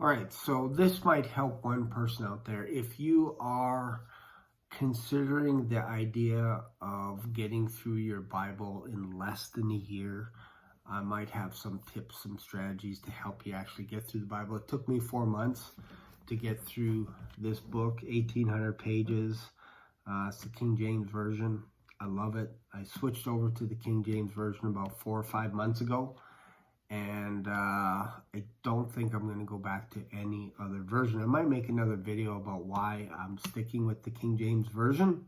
All right, so this might help one person out there. If you are considering the idea of getting through your Bible in less than a year, I might have some tips, some strategies to help you actually get through the Bible. It took me 4 months to get through this book, 1,800 pages. It's the King James Version. I love it. I switched over to the King James Version about 4 or 5 months ago. And I don't think I'm going to go back to any other version. I might make another video about why I'm sticking with the King James Version.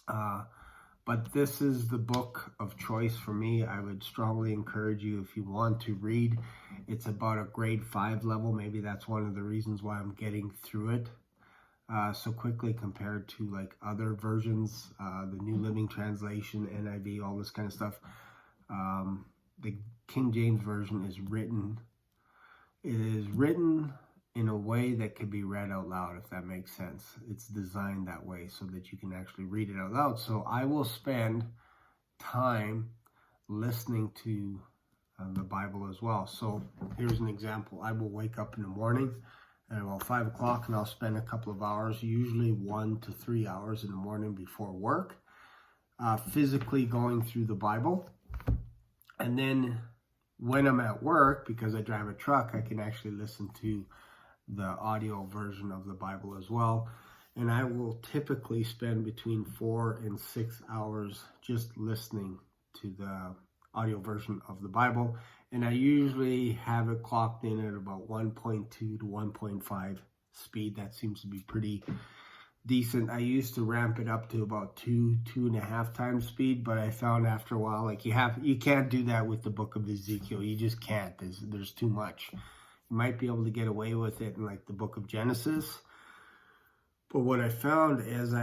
But this is the book of choice for me. I would strongly encourage you, if you want to read. It's about a grade 5 level. Maybe that's one of the reasons why I'm getting through it so quickly compared to like other versions, the New Living Translation, NIV, all this kind of stuff. The King James Version is written. It is written in a way that could be read out loud, if that makes sense. It's designed that way so that you can actually read it out loud. So I will spend time listening to the Bible as well. So here's an example. I will wake up in the morning at about 5 o'clock and I'll spend a couple of hours, usually 1 to 3 hours in the morning before work, physically going through the Bible. And then when I'm at work, because I drive a truck, I can actually listen to the audio version of the Bible as well. And I will typically spend between 4 and 6 hours just listening to the audio version of the Bible. And I usually have it clocked in at about 1.2 to 1.5 speed. That seems to be pretty decent. I used to ramp it up to about 2.5 times speed, but I found after a while, like you can't do that with the book of Ezekiel. You just can't. There's too much. You might be able to get away with it in like the book of Genesis, but what I found is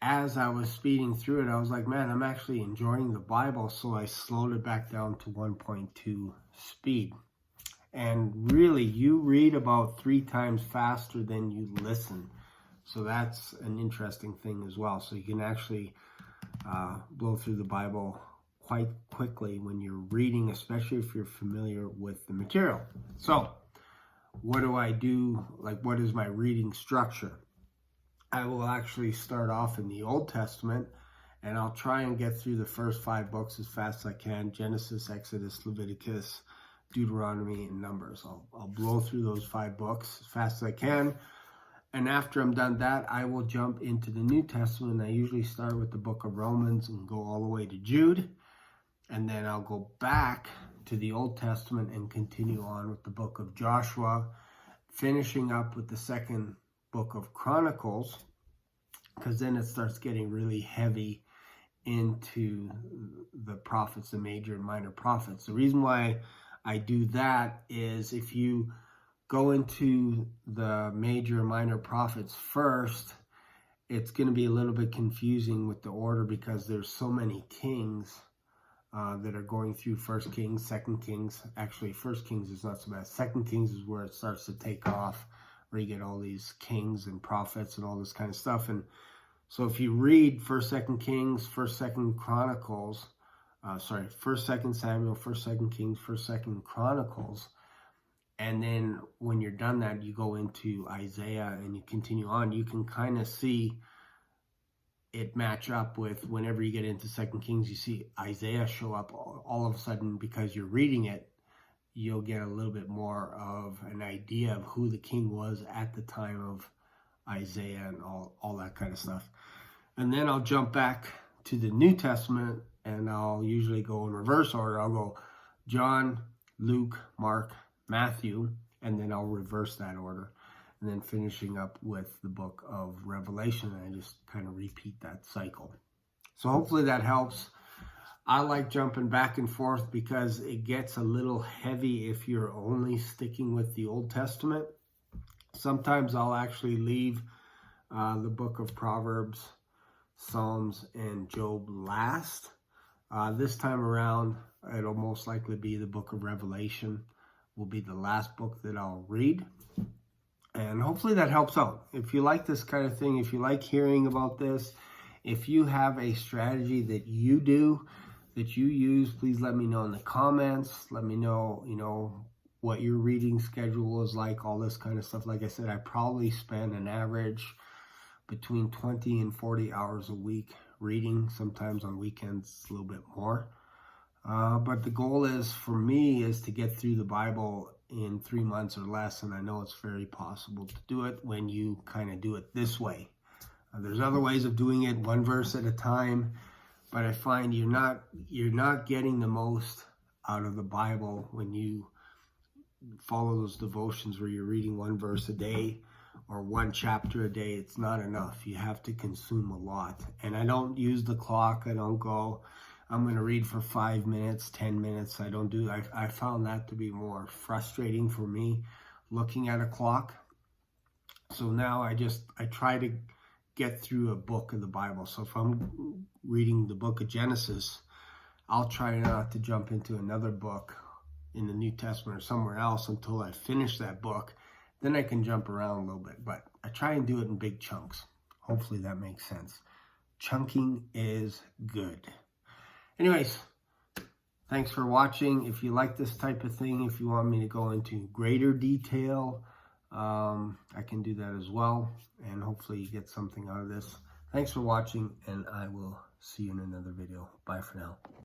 as I was speeding through it, I was like, man, I'm actually enjoying the Bible, so I slowed it back down to 1.2 speed. And really, you read about 3 times faster than you listen. So that's an interesting thing as well. So you can actually blow through the Bible quite quickly when you're reading, especially if you're familiar with the material. So what do I do? Like, what is my reading structure? I will actually start off in the Old Testament, and I'll try and get through the first 5 books as fast as I can. Genesis, Exodus, Leviticus, Deuteronomy, and Numbers. I'll blow through those 5 books as fast as I can. And after I'm done that, I will jump into the New Testament. I usually start with the book of Romans and go all the way to Jude. And then I'll go back to the Old Testament and continue on with the book of Joshua, finishing up with the second book of Chronicles, because then it starts getting really heavy into the prophets, the major and minor prophets. The reason why I do that is if you go into the major and minor prophets first, it's going to be a little bit confusing with the order because there's so many kings that are going through First Kings, Second Kings. Actually, First Kings is not so bad. Second Kings is where it starts to take off, where you get all these kings and prophets and all this kind of stuff. And so if you read First, Second Kings, First, Second Chronicles, First, Second Samuel, First, Second Kings, First, Second Chronicles, and then when you're done that, you go into Isaiah and you continue on, you can kind of see it match up with whenever you get into Second Kings, you see Isaiah show up all of a sudden. Because you're reading it, you'll get a little bit more of an idea of who the king was at the time of Isaiah and all that kind of stuff. And then I'll jump back to the New Testament and I'll usually go in reverse order. I'll go John, Luke, Mark, Matthew, and then I'll reverse that order, and then finishing up with the book of Revelation, and I just kind of repeat that cycle. So hopefully that helps. I like jumping back and forth because it gets a little heavy if you're only sticking with the Old Testament. Sometimes I'll actually leave the book of Proverbs, Psalms, and Job last. This time around, it'll most likely be the book of Revelation. Will be the last book that I'll read, and hopefully that helps out. If you like this kind of thing, if you like hearing about this, if you have a strategy that you do, that you use, please let me know in the comments. Let me know, what your reading schedule is like, all this kind of stuff. Like I said, I probably spend an average between 20 and 40 hours a week reading. Sometimes on weekends, it's a little bit more. But the goal is, for me, is to get through the Bible in 3 months or less. And I know it's very possible to do it when you kind of do it this way. There's other ways of doing it, one verse at a time. But I find you're not getting the most out of the Bible when you follow those devotions where you're reading one verse a day or one chapter a day. It's not enough. You have to consume a lot. And I don't use the clock. I don't go, I'm going to read for 5 minutes, 10 minutes. I don't do, I found that to be more frustrating for me, looking at a clock. So now I try to get through a book of the Bible. So if I'm reading the book of Genesis, I'll try not to jump into another book in the New Testament or somewhere else until I finish that book. Then I can jump around a little bit, but I try and do it in big chunks. Hopefully that makes sense. Chunking is good. Anyways, thanks for watching. If you like this type of thing, if you want me to go into greater detail, I can do that as well. And hopefully you get something out of this. Thanks for watching, and I will see you in another video. Bye for now.